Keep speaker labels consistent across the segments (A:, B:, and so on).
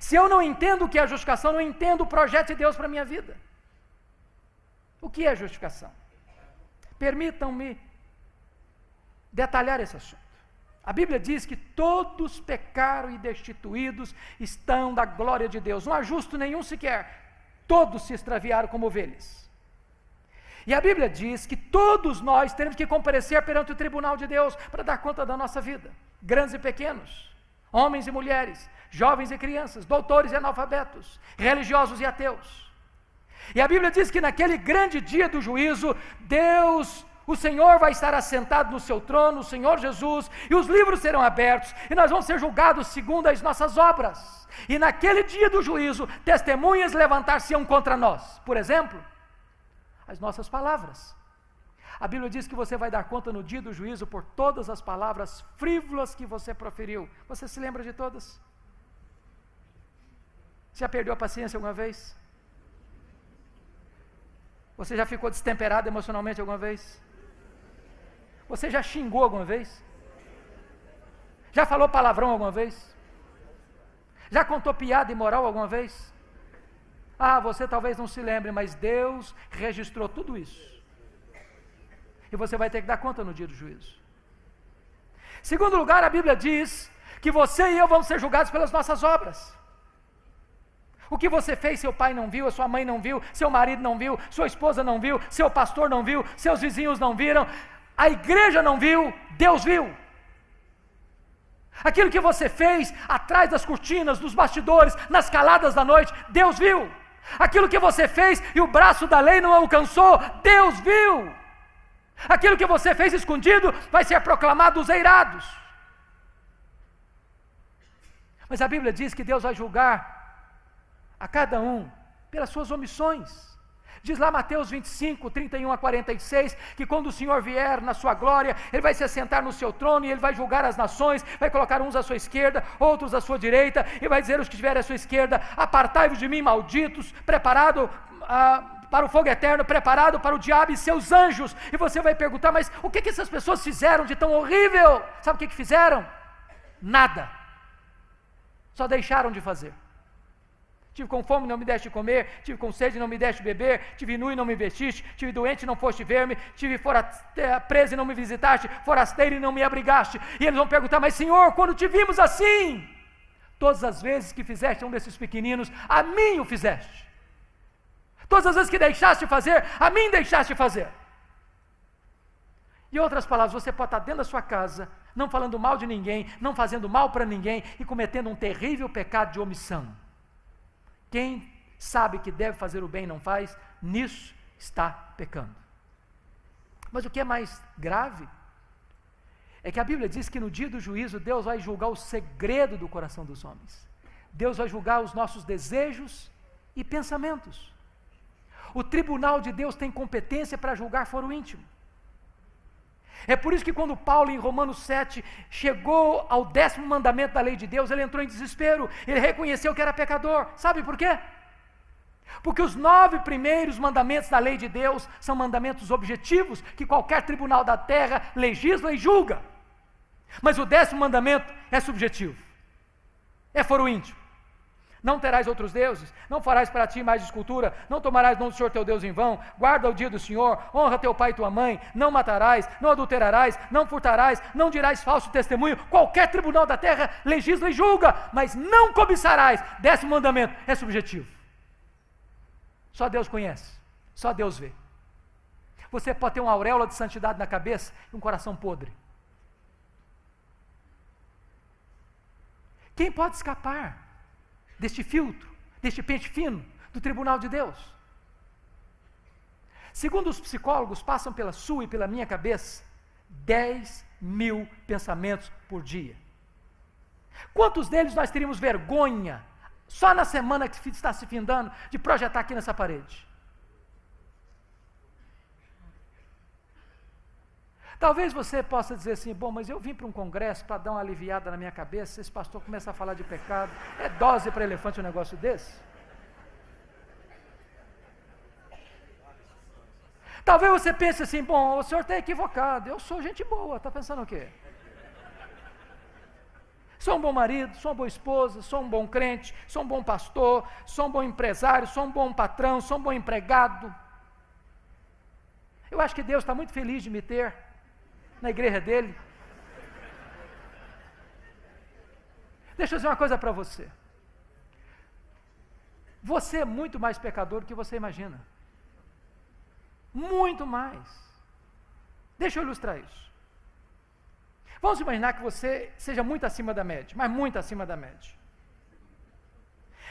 A: Se eu não entendo o que é justificação, não entendo o projeto de Deus para a minha vida. O que é justificação? Permitam-me detalhar esse assunto. A Bíblia diz que todos pecaram e destituídos estão da glória de Deus. Não há justo nenhum sequer. Todos se extraviaram como ovelhas. E a Bíblia diz que todos nós temos que comparecer perante o tribunal de Deus para dar conta da nossa vida. Grandes e pequenos, homens e mulheres, jovens e crianças, doutores e analfabetos, religiosos e ateus. E a Bíblia diz que naquele grande dia do juízo, Deus, o Senhor vai estar assentado no seu trono, o Senhor Jesus, e os livros serão abertos, e nós vamos ser julgados segundo as nossas obras. E naquele dia do juízo, testemunhas levantar-se-ão contra nós. Por exemplo, as nossas palavras. A Bíblia diz que você vai dar conta no dia do juízo por todas as palavras frívolas que você proferiu. Você se lembra de todas? Já perdeu a paciência alguma vez? Você já ficou destemperado emocionalmente alguma vez? Você já xingou alguma vez? Já falou palavrão alguma vez? Já contou piada imoral alguma vez? Ah, você talvez não se lembre, mas Deus registrou tudo isso. E você vai ter que dar conta no dia do juízo. Segundo lugar, a Bíblia diz que você e eu vamos ser julgados pelas nossas obras. O que você fez, seu pai não viu, a sua mãe não viu, seu marido não viu, sua esposa não viu, seu pastor não viu, seus vizinhos não viram, a igreja não viu, Deus viu. Aquilo que você fez atrás das cortinas, nos bastidores, nas caladas da noite, Deus viu. Aquilo que você fez e o braço da lei não alcançou, Deus viu. Aquilo que você fez escondido vai ser proclamado aos eirados. Mas a Bíblia diz que Deus vai julgar a cada um pelas suas omissões. Diz lá Mateus 25, 31 a 46, que quando o Senhor vier na sua glória, Ele vai se assentar no seu trono e Ele vai julgar as nações, vai colocar uns à sua esquerda, outros à sua direita, e vai dizer aos que estiverem à sua esquerda: apartai-vos de mim, malditos, preparado para o fogo eterno, preparado para o diabo e seus anjos. E você vai perguntar: mas o que essas pessoas fizeram de tão horrível? Sabe o que fizeram? Nada. Só deixaram de fazer. Tive com fome, não me deste de comer, tive com sede, não me deste de beber, tive nu e não me vestiste, tive doente e não foste ver-me, tive preso e não me visitaste, forasteiro e não me abrigaste. E eles vão perguntar: mas Senhor, quando te vimos assim? Todas as vezes que fizeste um desses pequeninos, a mim o fizeste. Todas as vezes que deixaste de fazer, a mim deixaste de fazer. Em outras palavras, você pode estar dentro da sua casa, não falando mal de ninguém, não fazendo mal para ninguém e cometendo um terrível pecado de omissão. Quem sabe que deve fazer o bem e não faz, nisso está pecando. Mas o que é mais grave é que a Bíblia diz que no dia do juízo Deus vai julgar o segredo do coração dos homens. Deus vai julgar os nossos desejos e pensamentos. O tribunal de Deus tem competência para julgar foro íntimo. É por isso que quando Paulo, em Romanos 7, chegou ao 10º mandamento da lei de Deus, ele entrou em desespero, ele reconheceu que era pecador. Sabe por quê? Porque os 9 primeiros mandamentos da lei de Deus são mandamentos objetivos, que qualquer tribunal da terra legisla e julga. Mas o 10º mandamento é subjetivo, é foro íntimo. Não terás outros deuses, não farás para ti mais escultura, não tomarás o nome do Senhor teu Deus em vão, guarda o dia do Senhor, honra teu pai e tua mãe, não matarás, não adulterarás, não furtarás, não dirás falso testemunho. Qualquer tribunal da terra legisla e julga, mas não cobiçarás. 10º mandamento é subjetivo. Só Deus conhece, só Deus vê. Você pode ter uma auréola de santidade na cabeça e um coração podre. Quem pode escapar deste filtro, deste pente fino do tribunal de Deus? Segundo os psicólogos, passam pela sua e pela minha cabeça 10.000 pensamentos por dia. Quantos deles nós teríamos vergonha, só na semana que está se findando, de projetar aqui nessa parede? Talvez você possa dizer assim: bom, mas eu vim para um congresso para dar uma aliviada na minha cabeça, esse pastor começa a falar de pecado, é dose para elefante um negócio desse? Talvez você pense assim: bom, o senhor está equivocado, eu sou gente boa. Está pensando o quê? Sou um bom marido, sou uma boa esposa, sou um bom crente, sou um bom pastor, sou um bom empresário, sou um bom patrão, sou um bom empregado. Eu acho que Deus está muito feliz de me ter na igreja dele. Deixa eu dizer uma coisa para você. Você é muito mais pecador do que você imagina. Muito mais. Deixa eu ilustrar isso. Vamos imaginar que você seja muito acima da média, mas muito acima da média.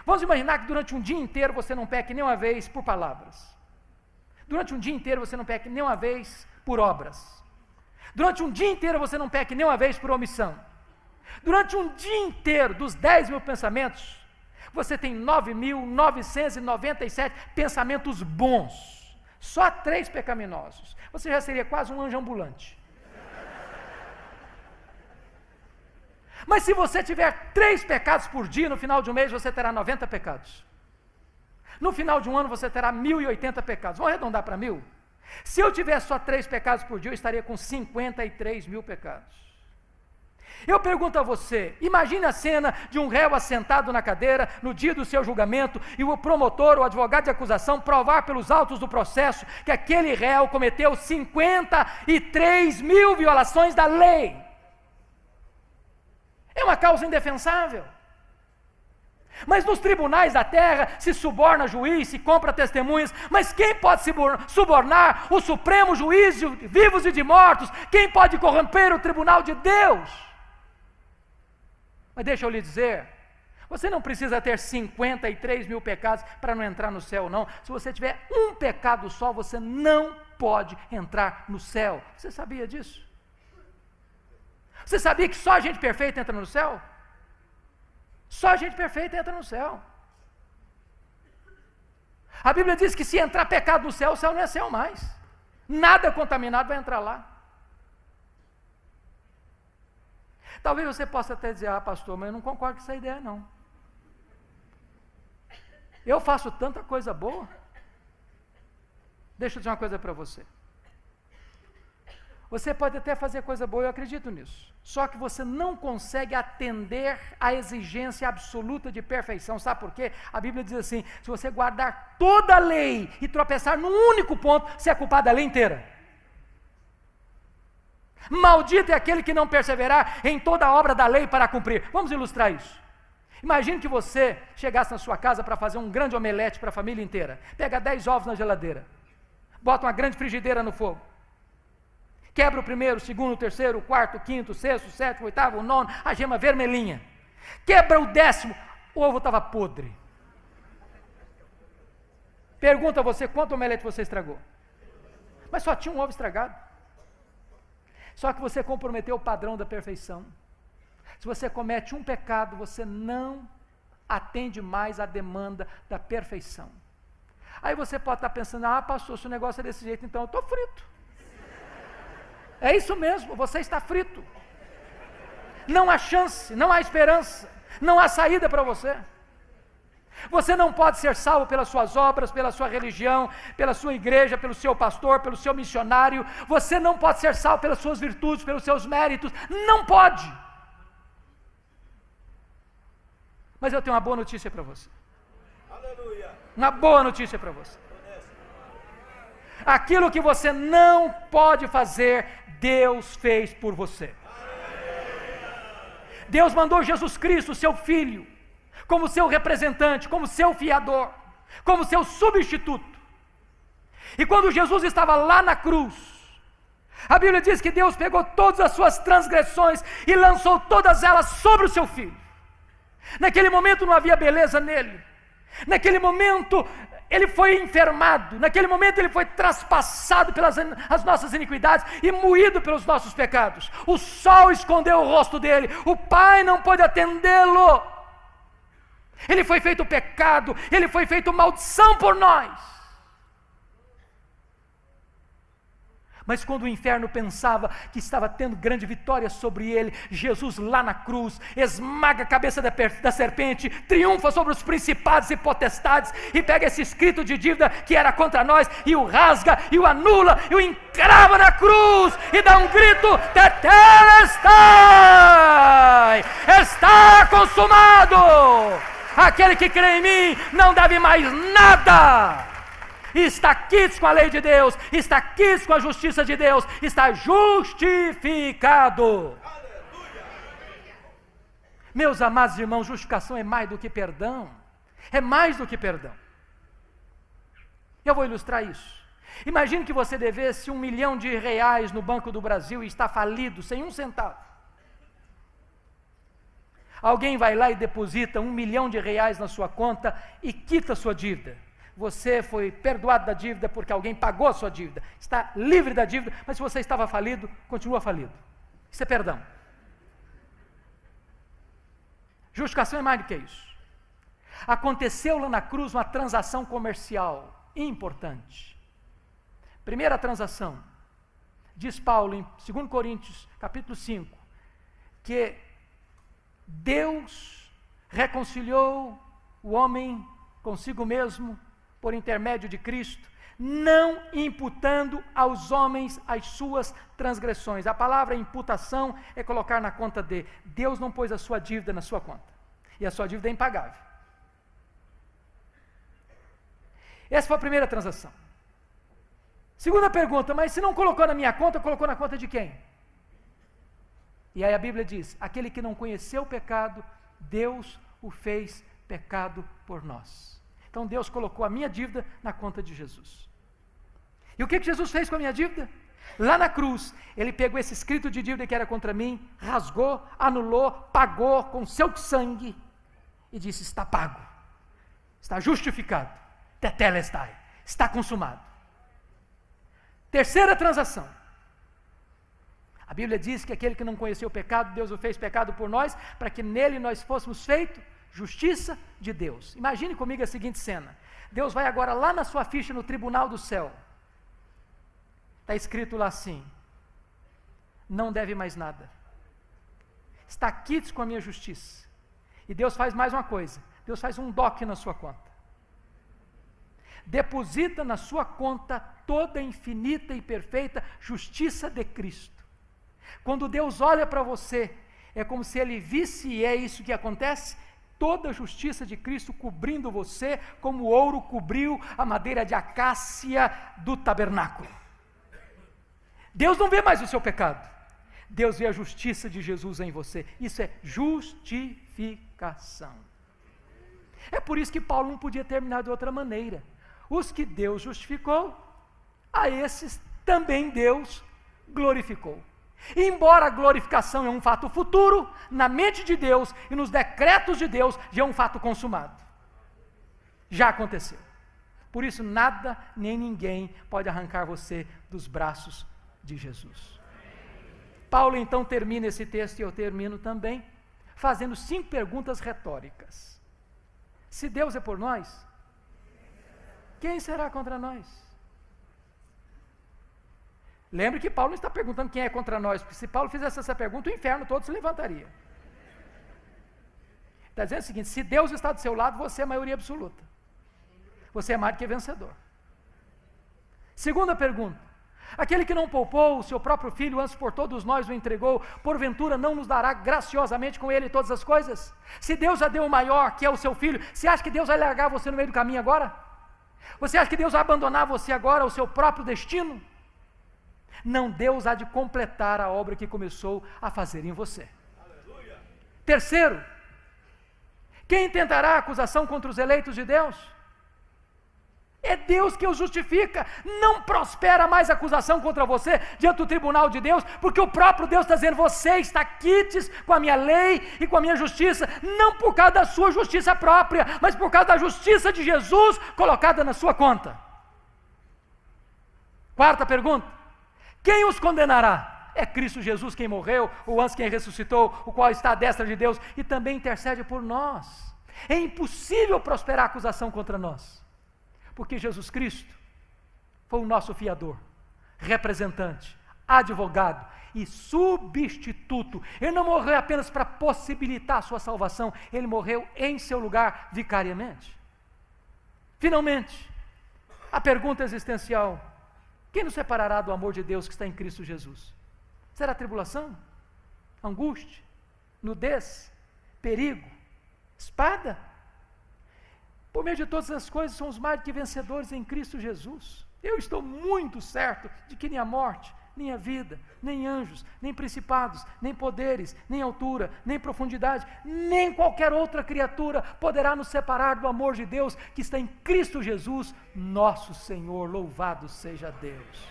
A: Vamos imaginar que durante um dia inteiro você não peque nem uma vez por palavras. Durante um dia inteiro você não peque nem uma vez por obras. Durante um dia inteiro você não peque nem uma vez por omissão. Durante um dia inteiro, dos 10 mil pensamentos, você tem 9.997 pensamentos bons. Só 3 pecaminosos. Você já seria quase um anjo ambulante. Mas se você tiver 3 pecados por dia, no final de um mês você terá 90 pecados. No final de um ano você terá 1.080 pecados. Vamos arredondar para 1.000? Se eu tivesse só 3 pecados por dia, eu estaria com 53 mil pecados. Eu pergunto a você, imagine a cena de um réu assentado na cadeira no dia do seu julgamento e o promotor, o advogado de acusação, provar pelos autos do processo que aquele réu cometeu 53 mil violações da lei. É uma causa indefensável. Mas nos tribunais da terra se suborna juiz, se compra testemunhas, mas quem pode subornar o supremo juiz de vivos e de mortos? Quem pode corromper o tribunal de Deus? Mas deixa eu lhe dizer, você não precisa ter 53 mil pecados para não entrar no céu, não. Se você tiver um pecado só, você não pode entrar no céu. Você sabia disso? Você sabia que só gente perfeita entra no céu? Só gente perfeita entra no céu. A Bíblia diz que se entrar pecado no céu, o céu não é céu mais. Nada contaminado vai entrar lá. Talvez você possa até dizer, pastor, mas eu não concordo com essa ideia não. Eu faço tanta coisa boa. Deixa eu dizer uma coisa para você. Você pode até fazer coisa boa, eu acredito nisso. Só que você não consegue atender à exigência absoluta de perfeição. Sabe por quê? A Bíblia diz assim, se você guardar toda a lei e tropeçar num único ponto, você é culpado da lei inteira. Maldito é aquele que não perseverar em toda a obra da lei para cumprir. Vamos ilustrar isso. Imagine que você chegasse na sua casa para fazer um grande omelete para a família inteira. Pega 10 ovos na geladeira. Bota uma grande frigideira no fogo. Quebra o primeiro, o segundo, o terceiro, o quarto, o quinto, o sexto, o sétimo, o oitavo, o nono, a gema vermelhinha. Quebra o 10º, o ovo estava podre. Pergunta a você, quanto omelete você estragou? Mas só tinha um ovo estragado. Só que você comprometeu o padrão da perfeição. Se você comete um pecado, você não atende mais à demanda da perfeição. Aí você pode estar pensando, pastor, se o negócio é desse jeito, então eu estou frito. É isso mesmo, você está frito. Não há chance, não há esperança, não há saída para você. Você não pode ser salvo pelas suas obras, pela sua religião, pela sua igreja, pelo seu pastor, pelo seu missionário. Você não pode ser salvo pelas suas virtudes, pelos seus méritos. Não pode. Mas eu tenho uma boa notícia para você. Aleluia. Uma boa notícia para você. Aquilo que você não pode fazer, Deus fez por você. Deus mandou Jesus Cristo, seu Filho, como seu representante, como seu fiador, como seu substituto. E quando Jesus estava lá na cruz, a Bíblia diz que Deus pegou todas as suas transgressões e lançou todas elas sobre o seu Filho. Naquele momento não havia beleza nele. Naquele momento ele foi enfermado, naquele momento ele foi traspassado pelas as nossas iniquidades e moído pelos nossos pecados. O sol escondeu o rosto dele, o Pai não pôde atendê-lo. Ele foi feito pecado, ele foi feito maldição por nós. Mas quando o inferno pensava que estava tendo grande vitória sobre ele, Jesus lá na cruz, esmaga a cabeça da serpente, triunfa sobre os principados e potestades, e pega esse escrito de dívida que era contra nós, e o rasga, e o anula, e o encrava na cruz, e dá um grito: Tetelestai! Está consumado! Aquele que crê em mim não deve mais nada. Está quites com a lei de Deus, está quites com a justiça de Deus, está justificado. Meus amados irmãos, justificação é mais do que perdão, é mais do que perdão. Eu vou ilustrar isso. Imagine que você devesse R$1 milhão no Banco do Brasil e está falido, sem um centavo. Alguém vai lá e deposita R$1 milhão na sua conta e quita a sua dívida. Você foi perdoado da dívida porque alguém pagou a sua dívida, está livre da dívida, mas se você estava falido, continua falido. Isso é perdão. Justificação é mais do que isso. Aconteceu lá na cruz uma transação comercial importante. Primeira transação, diz Paulo em 2 Coríntios, capítulo 5, que Deus reconciliou o homem consigo mesmo por intermédio de Cristo, não imputando aos homens as suas transgressões. A palavra imputação é colocar na conta de. Deus não pôs a sua dívida na sua conta, e a sua dívida é impagável. Essa foi a primeira transação. Segunda pergunta: mas se não colocou na minha conta, colocou na conta de quem? E aí a Bíblia diz: aquele que não conheceu o pecado, Deus o fez pecado por nós. Então Deus colocou a minha dívida na conta de Jesus. E o que Jesus fez com a minha dívida? Lá na cruz, Ele pegou esse escrito de dívida que era contra mim, rasgou, anulou, pagou com seu sangue e disse: está pago, está justificado, tetelestai, está consumado. Terceira transação. A Bíblia diz que aquele que não conheceu o pecado, Deus o fez pecado por nós, para que nele nós fôssemos feitos justiça de Deus. Imagine comigo a seguinte cena: Deus vai agora lá na sua ficha no tribunal do céu, está escrito lá assim: não deve mais nada, está quites com a minha justiça. E Deus faz mais uma coisa: Deus faz um DOC na sua conta, deposita na sua conta toda a infinita e perfeita justiça de Cristo. Quando Deus olha para você, é como se Ele visse, e é isso que acontece, toda a justiça de Cristo cobrindo você, como o ouro cobriu a madeira de acácia do tabernáculo. Deus não vê mais o seu pecado, Deus vê a justiça de Jesus em você. Isso é justificação. É por isso que Paulo não podia terminar de outra maneira: os que Deus justificou, a esses também Deus glorificou. Embora a glorificação é um fato futuro, na mente de Deus e nos decretos de Deus já é um fato consumado, já aconteceu. Por isso nada nem ninguém pode arrancar você dos braços de Jesus. Paulo então termina esse texto, e eu termino também, fazendo 5 perguntas retóricas. Se Deus é por nós, quem será contra nós? Lembre que Paulo não está perguntando quem é contra nós, porque se Paulo fizesse essa pergunta, o inferno todo se levantaria. Está dizendo o seguinte: se Deus está do seu lado, você é a maioria absoluta, você é mais do que vencedor. Segunda pergunta: aquele que não poupou o seu próprio filho, antes por todos nós o entregou, porventura não nos dará graciosamente com ele todas as coisas? Se Deus já deu o maior, que é o seu filho, você acha que Deus vai largar você no meio do caminho agora? Você acha que Deus vai abandonar você agora, o seu próprio destino? Não, Deus há de completar a obra que começou a fazer em você. Aleluia. Terceiro: quem tentará acusação contra os eleitos de Deus? É Deus que os justifica. Não prospera mais acusação contra você diante do tribunal de Deus, porque o próprio Deus está dizendo: você está quites com a minha lei e com a minha justiça, não por causa da sua justiça própria, mas por causa da justiça de Jesus colocada na sua conta. Quarta pergunta: quem os condenará? É Cristo Jesus quem morreu, o antes quem ressuscitou, o qual está à destra de Deus e também intercede por nós. É impossível prosperar acusação contra nós, porque Jesus Cristo foi o nosso fiador, representante, advogado e substituto. Ele não morreu apenas para possibilitar a sua salvação, ele morreu em seu lugar vicariamente. Finalmente, a pergunta existencial: quem nos separará do amor de Deus que está em Cristo Jesus? Será tribulação? Angústia? Nudez? Perigo? Espada? Por meio de todas as coisas somos mais do que vencedores em Cristo Jesus. Eu estou muito certo de que nem a morte, nem a vida, nem anjos, nem principados, nem poderes, nem altura, nem profundidade, nem qualquer outra criatura poderá nos separar do amor de Deus que está em Cristo Jesus, nosso Senhor. Louvado seja Deus.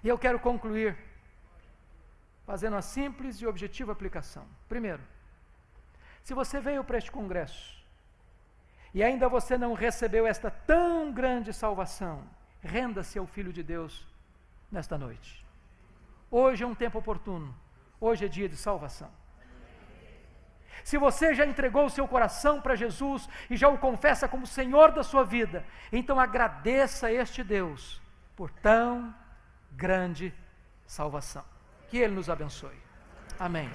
A: E eu quero concluir fazendo uma simples e objetiva aplicação. Primeiro, se você veio para este congresso e ainda você não recebeu esta tão grande salvação, renda-se ao Filho de Deus nesta noite. Hoje é um tempo oportuno, hoje é dia de salvação. Se você já entregou o seu coração para Jesus e já o confessa como Senhor da sua vida, então agradeça a este Deus por tão grande salvação. Que Ele nos abençoe. Amém.